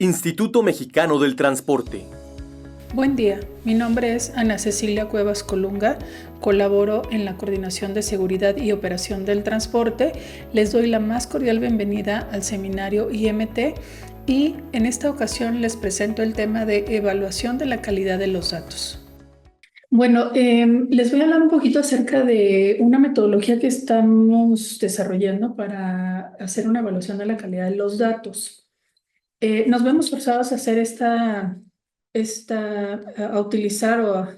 Instituto Mexicano del Transporte. Buen día, mi nombre es Ana Cecilia Cuevas Colunga, colaboro en la Coordinación de Seguridad y Operación del Transporte. Les doy la más cordial bienvenida al seminario IMT y en esta ocasión les presento el tema de evaluación de la calidad de los datos. Bueno, les voy a hablar un poquito acerca de una metodología que estamos desarrollando para hacer una evaluación de la calidad de los datos. Nos vemos forzados a hacer a utilizar o a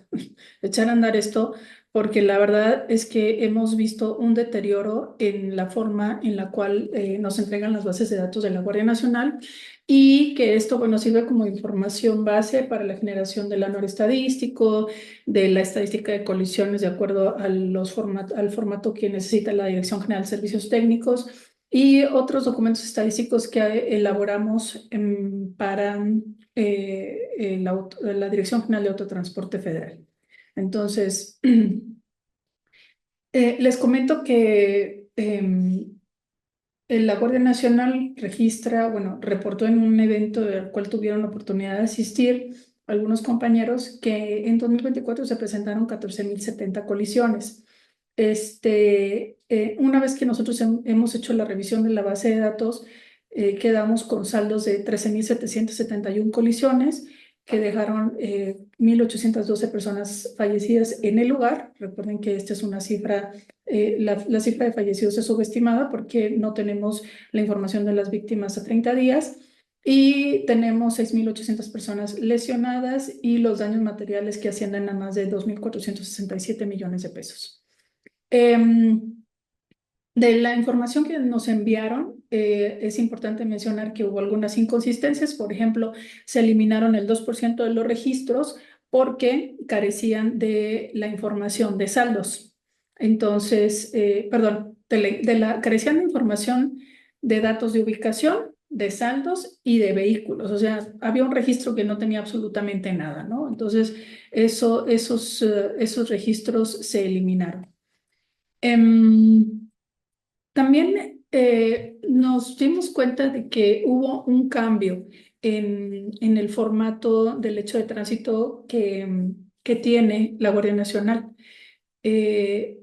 echar a andar esto, porque la verdad es que hemos visto un deterioro en la forma en la cual nos entregan las bases de datos de la Guardia Nacional y que esto, bueno, sirve como información base para la generación del anuario estadístico, de la estadística de colisiones de acuerdo a al formato que necesita la Dirección General de Servicios Técnicos y otros documentos estadísticos que elaboramos para la Dirección General de Autotransporte Federal. Entonces, les comento que la Guardia Nacional reportó en un evento al cual tuvieron la oportunidad de asistir algunos compañeros que en 2024 se presentaron 14.070 colisiones. Una vez que nosotros hemos hecho la revisión de la base de datos, quedamos con saldos de 13.771 colisiones que dejaron 1.812 personas fallecidas en el lugar. Recuerden que esta es una cifra, la cifra de fallecidos es subestimada porque no tenemos la información de las víctimas a 30 días. Y tenemos 6.800 personas lesionadas y los daños materiales que ascienden a más de 2.467 millones de pesos. De la información que nos enviaron, es importante mencionar que hubo algunas inconsistencias. Por ejemplo, se eliminaron el 2% de los registros porque carecían de la información de saldos. Entonces, carecían de información de datos de ubicación, de saldos y de vehículos. O sea, había un registro que no tenía absolutamente nada, ¿no? Entonces, esos registros se eliminaron. También nos dimos cuenta de que hubo un cambio en el formato del hecho de tránsito que tiene la Guardia Nacional. Eh,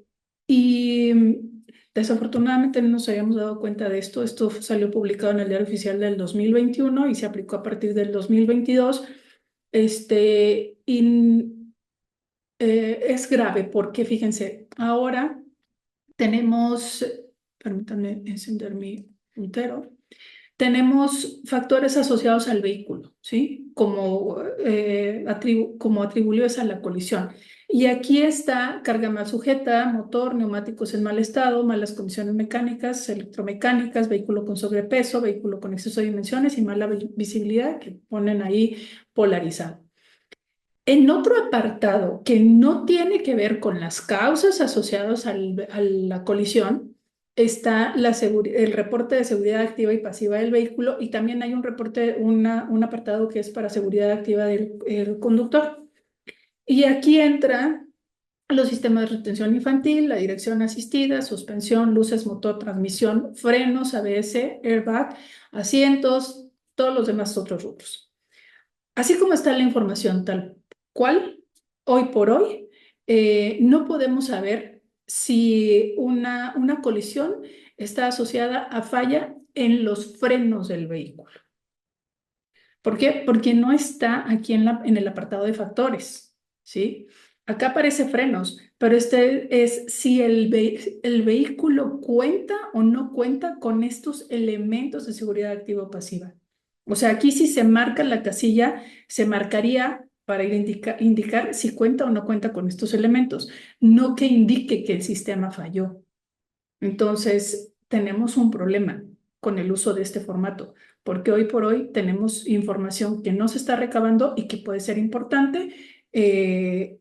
y desafortunadamente no nos habíamos dado cuenta de esto. Esto salió publicado en el Diario Oficial del 2021 y se aplicó a partir del 2022. Es grave porque, fíjense, ahora tenemos, permítanme encender mi puntero, tenemos factores asociados al vehículo, ¿sí? Como atribuibles a la colisión. Y aquí está carga mal sujeta, motor, neumáticos en mal estado, malas condiciones mecánicas, electromecánicas, vehículo con sobrepeso, vehículo con exceso de dimensiones y mala visibilidad que ponen ahí polarizado. En otro apartado que no tiene que ver con las causas asociadas a la colisión, está el reporte de seguridad activa y pasiva del vehículo y también hay un apartado que es para seguridad activa del conductor. Y aquí entran los sistemas de retención infantil, la dirección asistida, suspensión, luces, motor, transmisión, frenos, ABS, airbag, asientos, todos los demás otros rubros. Así como está la información tal cual, hoy por hoy, no podemos saber si una colisión está asociada a falla en los frenos del vehículo. ¿Por qué? Porque no está aquí en el apartado de factores, ¿sí? Acá aparece frenos, pero este es si el vehículo cuenta o no cuenta con estos elementos de seguridad activa o pasiva. O sea, aquí si se marca la casilla, se marcaría para indicar si cuenta o no cuenta con estos elementos, no que indique que el sistema falló. Entonces, tenemos un problema con el uso de este formato, porque hoy por hoy tenemos información que no se está recabando y que puede ser importante y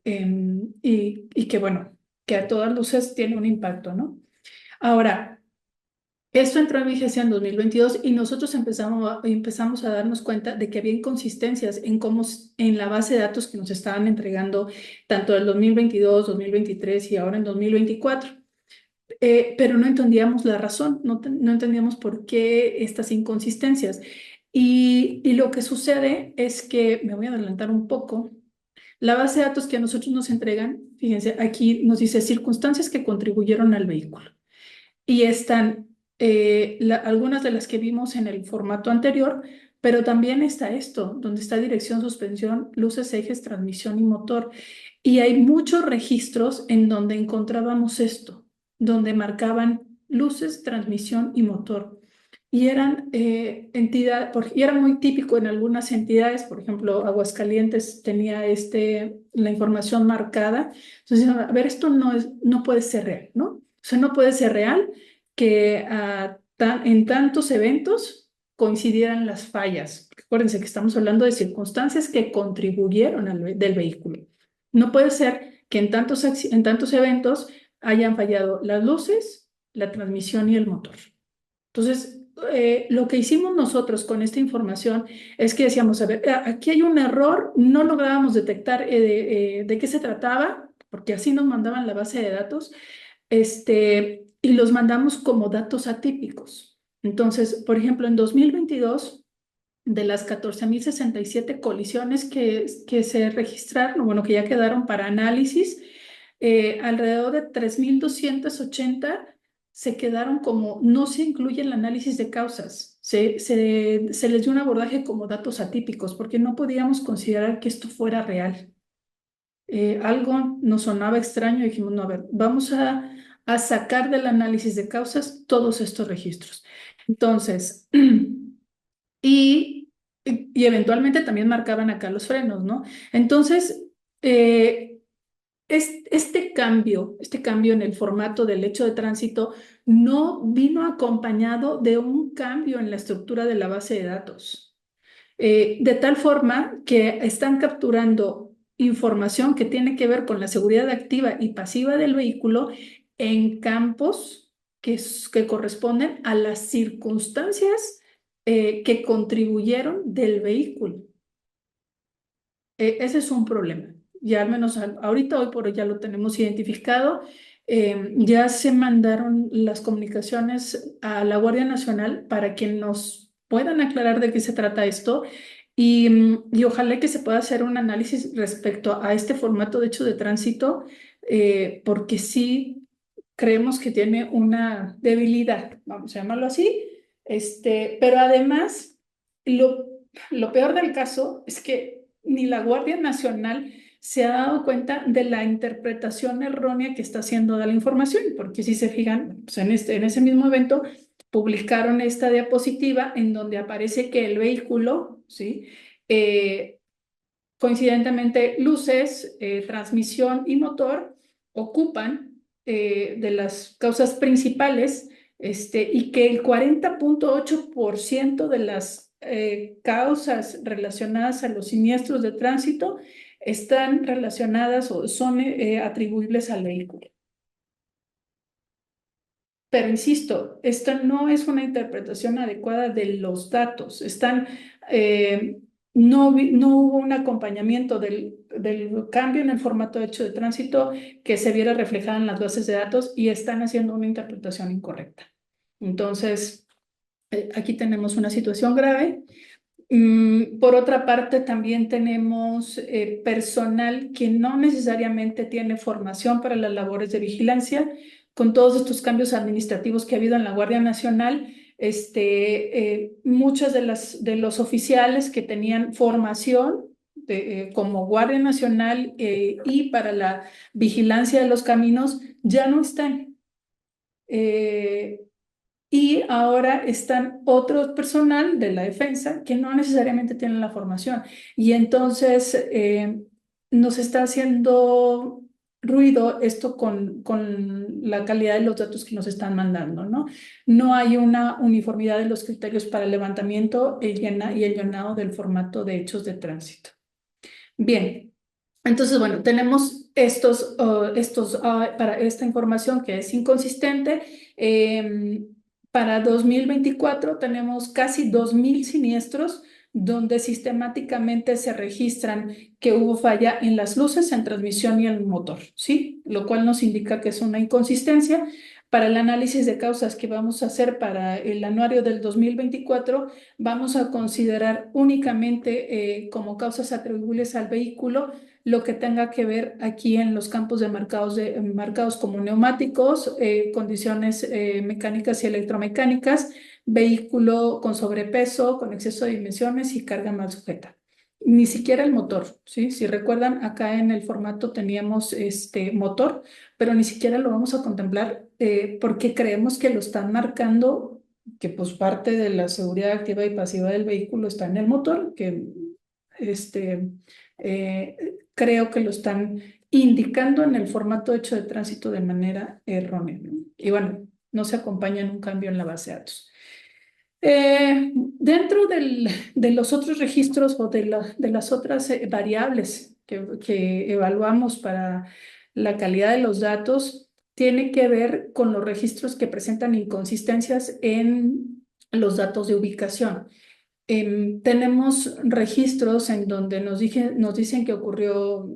que, bueno, que a todas luces tiene un impacto, ¿no? Ahora, esto entró en vigencia en 2022 y nosotros empezamos a darnos cuenta de que había inconsistencias en la base de datos que nos estaban entregando tanto en 2022, 2023 y ahora en 2024. Pero no entendíamos la razón, no entendíamos por qué estas inconsistencias. Y lo que sucede es que, me voy a adelantar un poco, la base de datos que a nosotros nos entregan, fíjense, aquí nos dice circunstancias que contribuyeron al vehículo. Y están algunas de las que vimos en el formato anterior, pero también está esto, donde está dirección, suspensión, luces, ejes, transmisión y motor. Y hay muchos registros en donde encontrábamos esto, donde marcaban luces, transmisión y motor. Y eran y era muy típico en algunas entidades, por ejemplo, Aguascalientes tenía la información marcada. Entonces, a ver, esto no puede ser real, ¿no? O sea, no puede ser real que en tantos eventos coincidieran las fallas. Acuérdense que estamos hablando de circunstancias que contribuyeron del vehículo. No puede ser que en tantos eventos hayan fallado las luces, la transmisión y el motor. Entonces, lo que hicimos nosotros con esta información es que decíamos, a ver, aquí hay un error, no lográbamos detectar de qué se trataba, porque así nos mandaban la base de datos, y los mandamos como datos atípicos. Entonces, por ejemplo, en 2022, de las 14.067 colisiones que se registraron, bueno, que ya quedaron para análisis, alrededor de 3.280 se quedaron como, no se incluye el análisis de causas, se les dio un abordaje como datos atípicos, porque no podíamos considerar que esto fuera real. Algo nos sonaba extraño y dijimos, no, a ver, vamos a sacar del análisis de causas todos estos registros. Entonces, y eventualmente también marcaban acá los frenos, ¿no? Entonces, este cambio en el formato del hecho de tránsito no vino acompañado de un cambio en la estructura de la base de datos, de tal forma que están capturando información que tiene que ver con la seguridad activa y pasiva del vehículo en campos que corresponden a las circunstancias que contribuyeron del vehículo. Ese es un problema. Ya al menos ahorita, hoy por hoy ya lo tenemos identificado. Ya se mandaron las comunicaciones a la Guardia Nacional para que nos puedan aclarar de qué se trata esto y ojalá que se pueda hacer un análisis respecto a este formato de hecho de tránsito, porque sí creemos que tiene una debilidad, vamos a llamarlo así, pero además lo peor del caso es que ni la Guardia Nacional se ha dado cuenta de la interpretación errónea que está haciendo de la información, porque si se fijan, pues en ese mismo evento publicaron esta diapositiva en donde aparece que el vehículo, ¿sí? Coincidentemente, luces, transmisión y motor ocupan de las causas principales, y que el 40.8% de las causas relacionadas a los siniestros de tránsito están relacionadas o son atribuibles al vehículo. Pero insisto, esta no es una interpretación adecuada de los datos. No hubo un acompañamiento del cambio en el formato de hecho de tránsito que se viera reflejado en las bases de datos y están haciendo una interpretación incorrecta. Entonces, aquí tenemos una situación grave. Por otra parte, también tenemos personal que no necesariamente tiene formación para las labores de vigilancia. Con todos estos cambios administrativos que ha habido en la Guardia Nacional, muchos de los oficiales que tenían formación como Guardia Nacional y para la vigilancia de los caminos ya no están. Y ahora están otro personal de la defensa que no necesariamente tienen la formación. Y entonces nos está haciendo ruido esto con la calidad de los datos que nos están mandando, ¿no? No hay una uniformidad de los criterios para el levantamiento y el llenado del formato de hechos de tránsito. Bien, entonces, bueno, tenemos para esta información que es inconsistente. Para 2024 tenemos casi 2.000 siniestros donde sistemáticamente se registran que hubo falla en las luces, en transmisión y en el motor, ¿sí? Lo cual nos indica que es una inconsistencia. Para el análisis de causas que vamos a hacer para el anuario del 2024, vamos a considerar únicamente como causas atribuibles al vehículo lo que tenga que ver aquí en los campos de marcados como neumáticos, condiciones mecánicas y electromecánicas, vehículo con sobrepeso, con exceso de dimensiones y carga mal sujeta. Ni siquiera el motor, ¿sí? Si recuerdan, acá en el formato teníamos este motor, pero ni siquiera lo vamos a contemplar porque creemos que lo están marcando, que pues parte de la seguridad activa y pasiva del vehículo está en el motor, que creo que lo están indicando en el formato hecho de tránsito de manera errónea, ¿no? Y bueno, no se acompaña en un cambio en la base de datos. Dentro de los otros registros o de las otras variables que evaluamos para la calidad de los datos, tiene que ver con los registros que presentan inconsistencias en los datos de ubicación. Tenemos registros en donde nos dicen que ocurrió,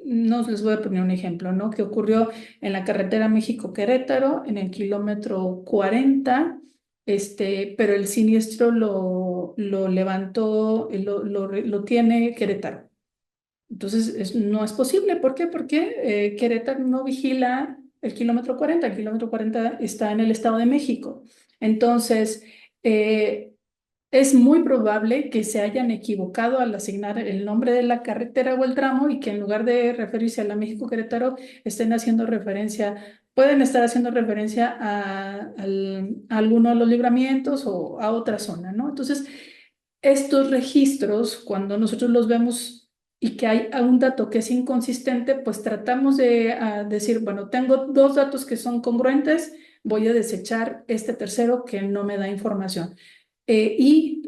no les voy a poner un ejemplo, ¿no? Que ocurrió en la carretera México-Querétaro, en el kilómetro 40, pero el siniestro lo levantó, lo tiene Querétaro. Entonces, no es posible. ¿Por qué? Porque Querétaro no vigila el kilómetro 40. El kilómetro 40 está en el Estado de México. Entonces, es muy probable que se hayan equivocado al asignar el nombre de la carretera o el tramo y que en lugar de referirse a la México-Querétaro pueden estar haciendo referencia a alguno de los libramientos o a otra zona, ¿no? Entonces, estos registros, cuando nosotros los vemos y que hay un dato que es inconsistente, pues tratamos de decir, bueno, tengo dos datos que son congruentes, voy a desechar este tercero que no me da información. Y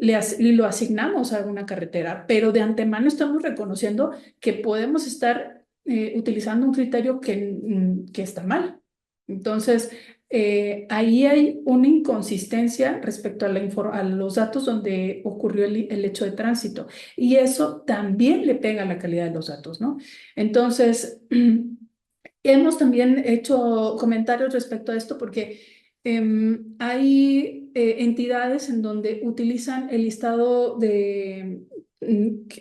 lo asignamos a una carretera, pero de antemano estamos reconociendo que podemos estar utilizando un criterio que está mal. Entonces, ahí hay una inconsistencia respecto a los datos donde ocurrió el hecho de tránsito, y eso también le pega a la calidad de los datos, ¿no? Entonces, hemos también hecho comentarios respecto a esto porque hay entidades en donde utilizan el listado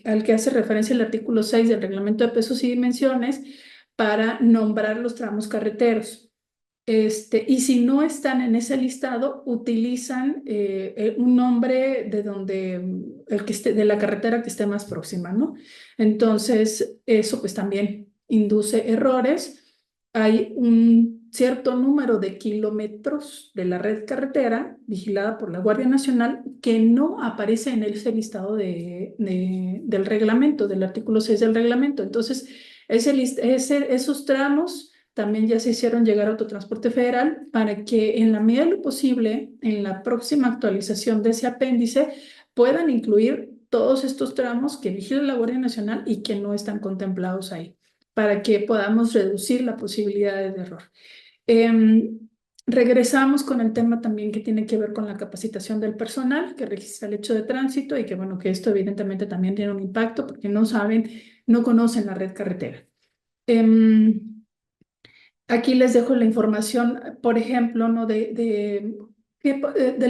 al que hace referencia el artículo 6 del Reglamento de Pesos y Dimensiones para nombrar los tramos carreteros. Y si no están en ese listado, utilizan un nombre de la carretera que esté más próxima, ¿no? Entonces, eso pues también induce errores. Hay un cierto número de kilómetros de la red carretera vigilada por la Guardia Nacional que no aparece en ese listado del reglamento, del artículo 6 del reglamento. Entonces, esos tramos también ya se hicieron llegar a Autotransporte Federal para que en la medida de lo posible, en la próxima actualización de ese apéndice, puedan incluir todos estos tramos que vigila la Guardia Nacional y que no están contemplados ahí, para que podamos reducir la posibilidad de error. Regresamos con el tema también que tiene que ver con la capacitación del personal que registra el hecho de tránsito y que, bueno, que esto evidentemente también tiene un impacto porque no conocen la red carretera. Aquí les dejo la información, por ejemplo, ¿no? de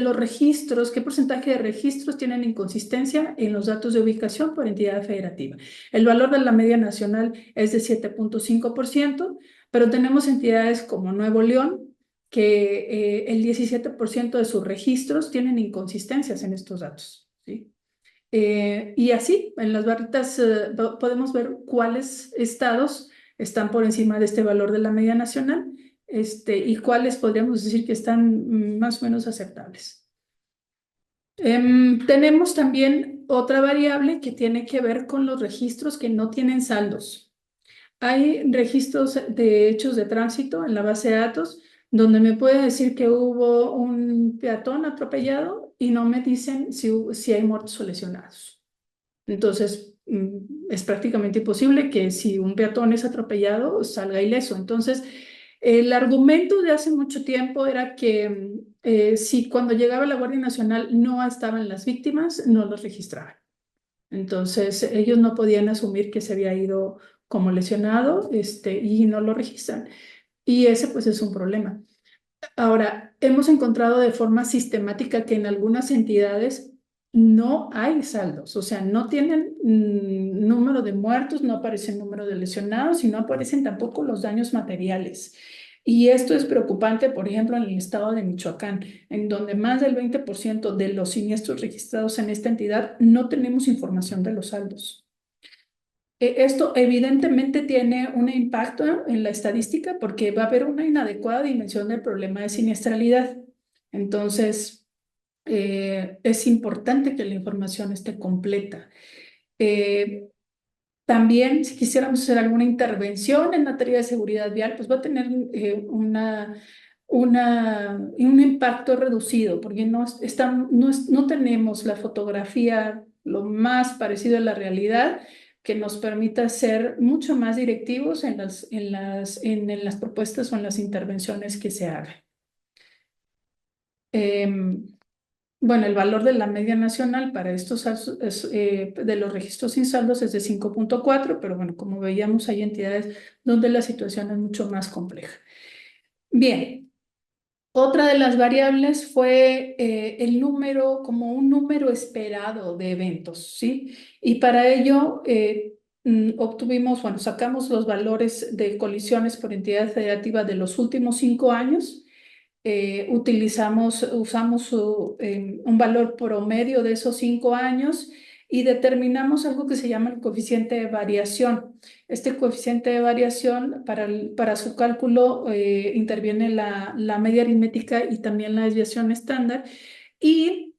los registros, qué porcentaje de registros tienen inconsistencia en los datos de ubicación por entidad federativa. El valor de la media nacional es de 7.5%, pero tenemos entidades como Nuevo León, que el 17% de sus registros tienen inconsistencias en estos datos, ¿sí? Y así, en las barritas podemos ver cuáles estados están por encima de este valor de la media nacional, y cuáles podríamos decir que están más o menos aceptables. Tenemos también otra variable que tiene que ver con los registros que no tienen saldos. Hay registros de hechos de tránsito en la base de datos donde me puede decir que hubo un peatón atropellado y no me dicen si hay muertos o lesionados. Entonces, es prácticamente imposible que si un peatón es atropellado salga ileso. Entonces, el argumento de hace mucho tiempo era que si cuando llegaba la Guardia Nacional no estaban las víctimas, no los registraban. Entonces, ellos no podían asumir que se había ido como lesionado, y no lo registran. Y ese pues es un problema. Ahora, hemos encontrado de forma sistemática que en algunas entidades no hay saldos, o sea, no tienen número de muertos, no aparece el número de lesionados y no aparecen tampoco los daños materiales. Y esto es preocupante, por ejemplo, en el estado de Michoacán, en donde más del 20% de los siniestros registrados en esta entidad no tenemos información de los saldos. Esto evidentemente tiene un impacto en la estadística porque va a haber una inadecuada dimensión del problema de siniestralidad. Entonces, es importante que la información esté completa. Eh, También, si quisiéramos hacer alguna intervención en materia de seguridad vial, pues va a tener un impacto reducido, porque no tenemos la fotografía lo más parecido a la realidad que nos permita ser mucho más directivos en las propuestas o en las intervenciones que se hagan. Em, bueno, el valor de la media nacional para de los registros sin saldos es de 5.4, pero bueno, como veíamos, hay entidades donde la situación es mucho más compleja. Bien, otra de las variables fue el número, como un número esperado de eventos, ¿sí? Y para ello obtuvimos, bueno, sacamos los valores de colisiones por entidad federativa de los últimos 5 años. Usamos un valor promedio de esos 5 años y determinamos algo que se llama el coeficiente de variación. Este coeficiente de variación, para su cálculo, interviene la media aritmética y también la desviación estándar. Y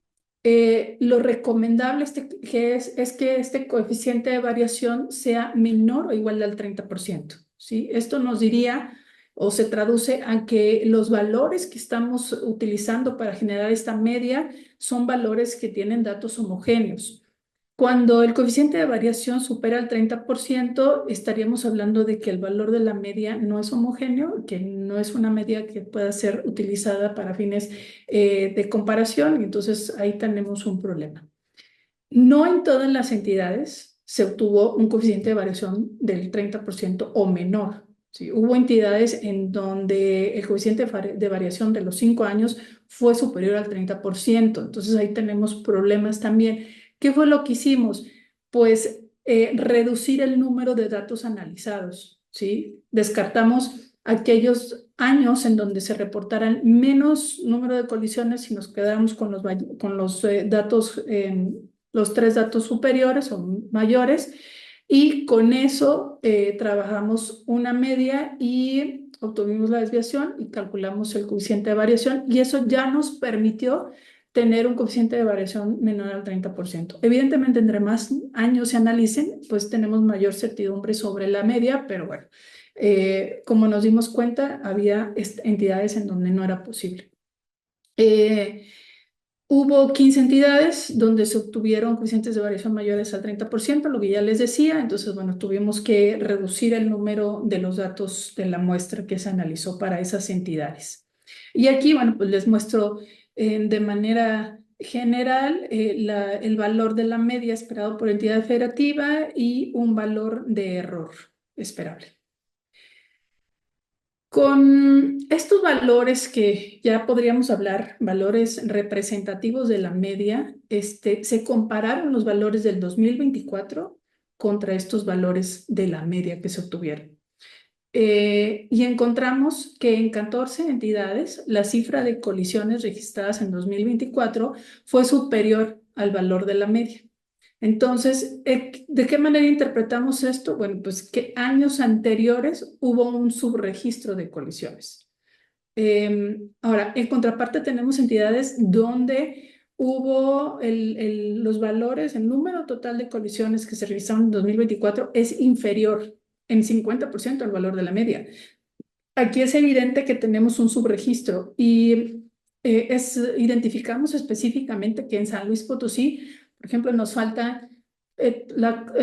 lo recomendable es que este coeficiente de variación sea menor o igual al 30%, ¿sí? Esto nos diría o se traduce a que los valores que estamos utilizando para generar esta media son valores que tienen datos homogéneos. Cuando el coeficiente de variación supera el 30%, estaríamos hablando de que el valor de la media no es homogéneo, que no es una media que pueda ser utilizada para fines de comparación, y entonces ahí tenemos un problema. No en todas las entidades se obtuvo un coeficiente de variación del 30% o menor. ¿Sí? Hubo entidades en donde el coeficiente de variación de los 5 años fue superior al 30%. Entonces ahí tenemos problemas también. ¿Qué fue lo que hicimos? Pues reducir el número de datos analizados. ¿Sí? Descartamos aquellos años en donde se reportaran menos número de colisiones y nos quedamos con los datos los 3 datos superiores o mayores, y con eso trabajamos una media y obtuvimos la desviación y calculamos el coeficiente de variación, y eso ya nos permitió tener un coeficiente de variación menor al 30%. Evidentemente, entre más años se analicen, pues tenemos mayor certidumbre sobre la media, pero bueno, como nos dimos cuenta, había entidades en donde no era posible. Hubo 15 entidades donde se obtuvieron coeficientes de variación mayores al 30%, lo que ya les decía. Entonces, bueno, tuvimos que reducir el número de los datos de la muestra que se analizó para esas entidades. Y aquí, bueno, pues les muestro de manera general el valor de la media esperado por entidad federativa y un valor de error esperable. Con estos valores que ya podríamos hablar, valores representativos de la media, se compararon los valores del 2024 contra estos valores de la media que se obtuvieron. Y encontramos que en 14 entidades la cifra de colisiones registradas en 2024 fue superior al valor de la media. Entonces, ¿de qué manera interpretamos esto? Bueno, pues que años anteriores hubo un subregistro de colisiones. Ahora, en contraparte tenemos entidades donde hubo los valores, el número total de colisiones que se registraron en 2024 es inferior en 50% al valor de la media. Aquí es evidente que tenemos un subregistro y identificamos específicamente que en San Luis Potosí, por ejemplo, nos falta,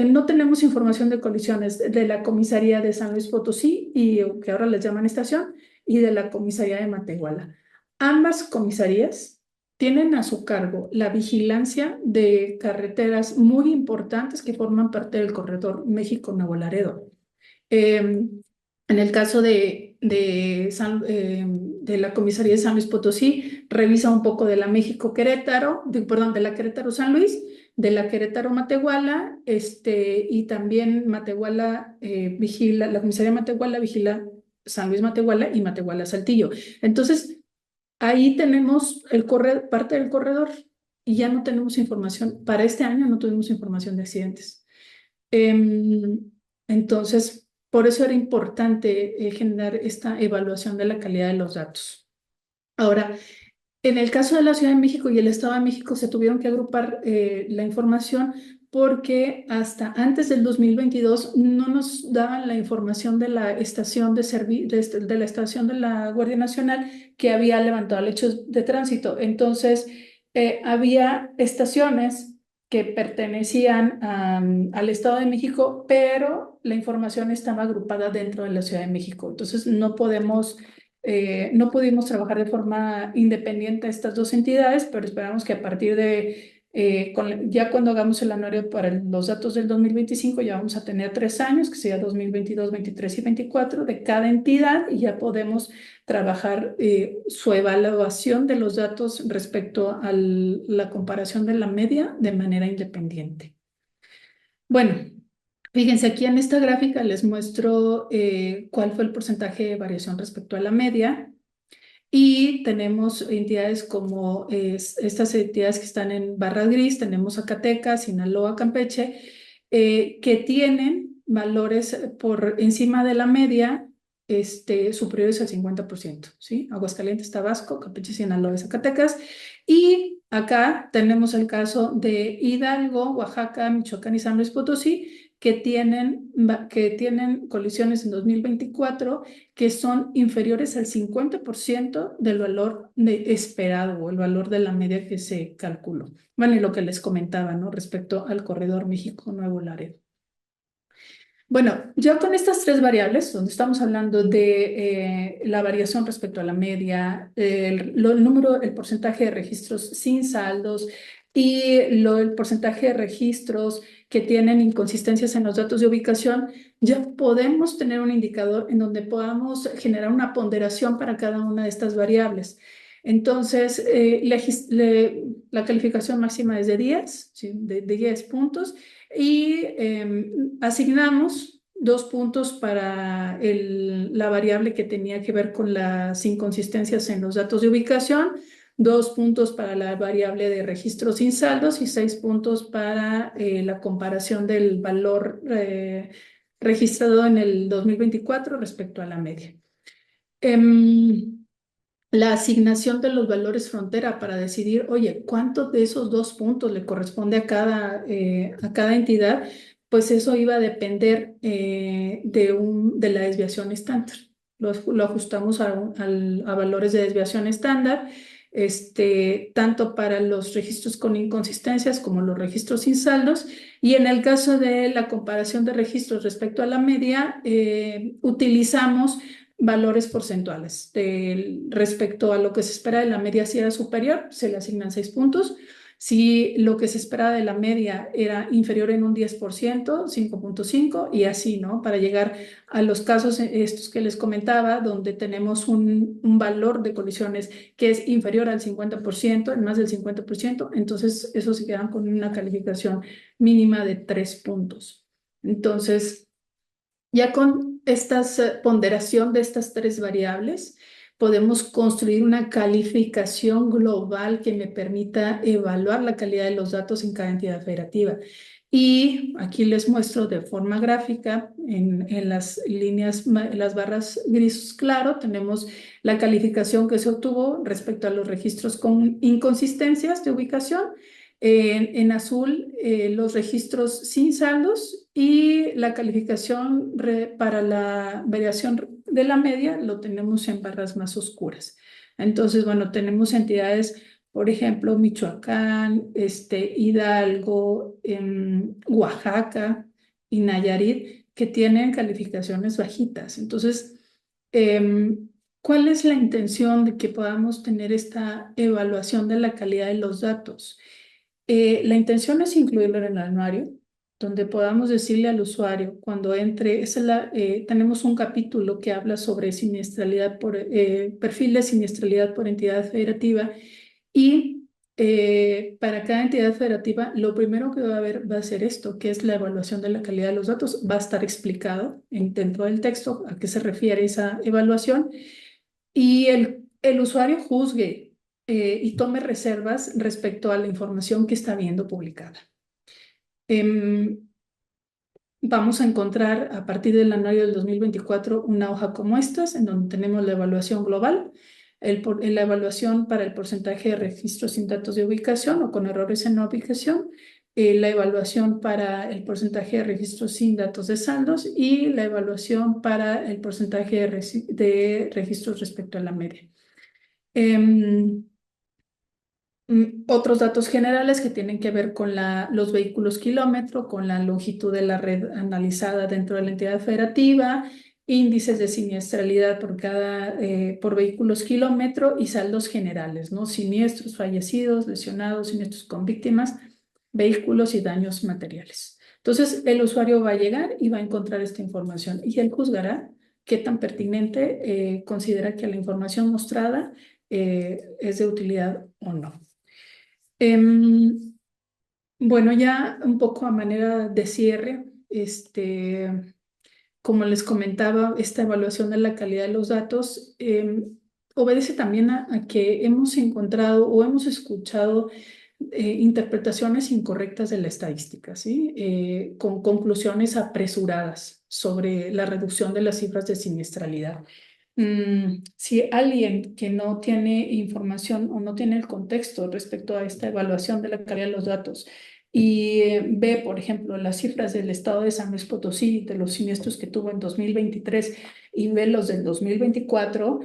no tenemos información de colisiones de la comisaría de San Luis Potosí, y que ahora les llaman estación, y de la comisaría de Matehuala. Ambas comisarías tienen a su cargo la vigilancia de carreteras muy importantes que forman parte del corredor México-Nuevo Laredo. En el caso de de la comisaría de San Luis Potosí, revisa un poco de la México-Querétaro, perdón, de la Querétaro-San Luis, de la Querétaro-Matehuala, y también Matehuala vigila, la comisaría de Matehuala vigila San Luis Matehuala y Matehuala Saltillo. Entonces, ahí tenemos parte del corredor y ya no tenemos información. Para este año no tuvimos información de accidentes. Entonces, por eso era importante generar esta evaluación de la calidad de los datos. Ahora, en el caso de la Ciudad de México y el Estado de México se tuvieron que agrupar la información porque hasta antes del 2022 no nos daban la información de la estación de la estación de la Guardia Nacional que había levantado hechos de tránsito. Entonces, había estaciones que pertenecían al Estado de México, pero la información estaba agrupada dentro de la Ciudad de México. Entonces, no pudimos trabajar de forma independiente estas dos entidades, pero esperamos que a partir de, ya cuando hagamos el anuario para los datos del 2025, ya vamos a tener 3 años, que sería 2022, 23 y 24 de cada entidad, y ya podemos trabajar su evaluación de los datos respecto a la comparación de la media de manera independiente. Bueno, fíjense, aquí en esta gráfica les muestro cuál fue el porcentaje de variación respecto a la media. Y tenemos entidades como estas entidades que están en barra gris, tenemos Zacatecas, Sinaloa, Campeche, que tienen valores por encima de la media superiores al 50%, ¿sí? Aguascalientes, Tabasco, Campeche, Sinaloa y Zacatecas. Y acá tenemos el caso de Hidalgo, Oaxaca, Michoacán y San Luis Potosí, que tienen colisiones en 2024 que son inferiores al 50% del valor esperado o el valor de la media que se calculó. Bueno, y lo que les comentaba, ¿no? Respecto al corredor México-Nuevo Laredo. Bueno, ya con estas tres variables, donde estamos hablando de la variación respecto a la media, el porcentaje de registros sin saldos y el porcentaje de registros que tienen inconsistencias en los datos de ubicación, ya podemos tener un indicador en donde podamos generar una ponderación para cada una de estas variables. Entonces, la calificación máxima es de 10, ¿sí? de 10 puntos, y asignamos 2 puntos para la variable que tenía que ver con las inconsistencias en los datos de ubicación, 2 puntos para la variable de registros sin saldos y 6 puntos para la comparación del valor registrado en el 2024 respecto a la media. La asignación de los valores frontera para decidir, oye, ¿cuánto de esos 2 puntos le corresponde a cada entidad? Pues eso iba a depender de la desviación estándar. Lo ajustamos a valores de desviación estándar, tanto para los registros con inconsistencias como los registros sin saldos. Y en el caso de la comparación de registros respecto a la media, utilizamos valores porcentuales. Respecto a lo que se espera de la media, si era superior, se le asignan 6 puntos. Si lo que se esperaba de la media era inferior en un 10%, 5.5 y así, ¿no? Para llegar a los casos estos que les comentaba, donde tenemos un valor de colisiones que es inferior al 50%, en más del 50%, entonces eso se quedan con una calificación mínima de 3 puntos. Entonces, ya con esta ponderación de estas 3 variables, podemos construir una calificación global que me permita evaluar la calidad de los datos en cada entidad federativa. Y aquí les muestro de forma gráfica, en las líneas, en las barras gris claro, tenemos la calificación que se obtuvo respecto a los registros con inconsistencias de ubicación. En azul, los registros sin saldos, y la calificación para la variación de la media lo tenemos en barras más oscuras. Entonces, bueno, tenemos entidades, por ejemplo, Michoacán, Hidalgo, Oaxaca y Nayarit, que tienen calificaciones bajitas. Entonces, ¿cuál es la intención de que podamos tener esta evaluación de la calidad de los datos? La intención es incluirlo en el anuario, donde podamos decirle al usuario cuando entre, tenemos un capítulo que habla sobre siniestralidad perfil de siniestralidad por entidad federativa y para cada entidad federativa lo primero que va a haber va a ser esto, que es la evaluación de la calidad de los datos. Va a estar explicado dentro del texto a qué se refiere esa evaluación y el usuario juzgue y tome reservas respecto a la información que está viendo publicada. Vamos a encontrar a partir del anuario del 2024 una hoja como estas, en donde tenemos la evaluación global, la evaluación para el porcentaje de registros sin datos de ubicación o con errores en la ubicación, la evaluación para el porcentaje de registros sin datos de saldos y la evaluación para el porcentaje de registros respecto a la media. Otros datos generales que tienen que ver con los vehículos kilómetro, con la longitud de la red analizada dentro de la entidad federativa, índices de siniestralidad por vehículos kilómetro y saldos generales, ¿no? Siniestros, fallecidos, lesionados, siniestros con víctimas, vehículos y daños materiales. Entonces, el usuario va a llegar y va a encontrar esta información y él juzgará qué tan pertinente considera que la información mostrada es de utilidad o no. Bueno, ya un poco a manera de cierre, como les comentaba, esta evaluación de la calidad de los datos obedece también a que hemos encontrado o hemos escuchado interpretaciones incorrectas de la estadística, ¿sí? Con conclusiones apresuradas sobre la reducción de las cifras de siniestralidad. Si alguien que no tiene información o no tiene el contexto respecto a esta evaluación de la calidad de los datos y ve, por ejemplo, las cifras del estado de San Luis Potosí, de los siniestros que tuvo en 2023 y ve los del 2024,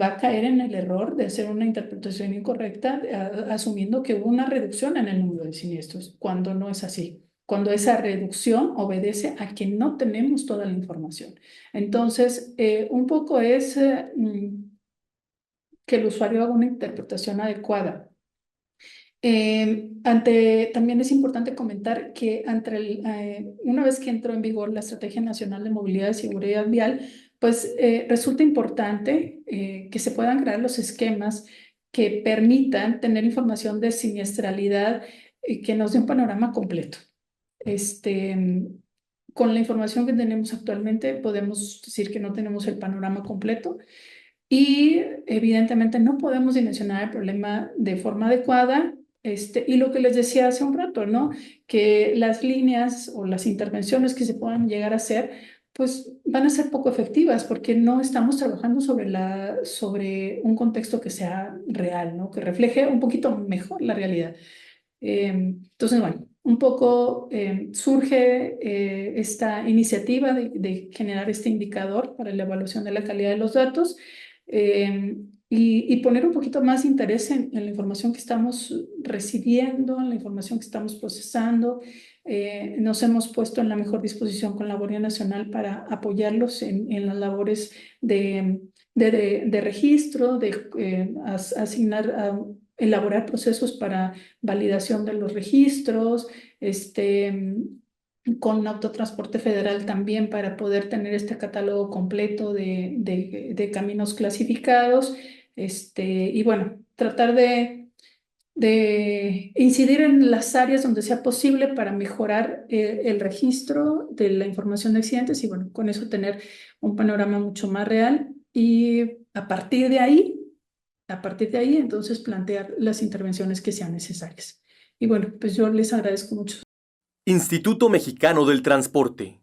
va a caer en el error de hacer una interpretación incorrecta, asumiendo que hubo una reducción en el número de siniestros, cuando no es así. Cuando esa reducción obedece a que no tenemos toda la información. Entonces, un poco es que el usuario haga una interpretación adecuada. También es importante comentar que una vez que entró en vigor la Estrategia Nacional de Movilidad y Seguridad Vial, pues resulta importante que se puedan crear los esquemas que permitan tener información de siniestralidad que nos dé un panorama completo. Con la información que tenemos actualmente podemos decir que no tenemos el panorama completo y evidentemente no podemos dimensionar el problema de forma adecuada. Y lo que les decía hace un rato, ¿no? Que las líneas o las intervenciones que se puedan llegar a hacer, pues van a ser poco efectivas porque no estamos trabajando sobre un contexto que sea real, ¿no? Que refleje un poquito mejor la realidad. Entonces, bueno, un poco surge esta iniciativa de generar este indicador para la evaluación de la calidad de los datos y poner un poquito más interés en la información que estamos recibiendo, en la información que estamos procesando. Nos hemos puesto en la mejor disposición con la Guardia Nacional para apoyarlos en las labores de registro, de asignar elaborar procesos para validación de los registros, con autotransporte federal también para poder tener este catálogo completo de caminos clasificados, y bueno, tratar de incidir en las áreas donde sea posible para mejorar el registro de la información de accidentes y bueno, con eso tener un panorama mucho más real y a partir de ahí, entonces, plantear las intervenciones que sean necesarias. Y bueno, pues yo les agradezco mucho. Instituto Mexicano del Transporte.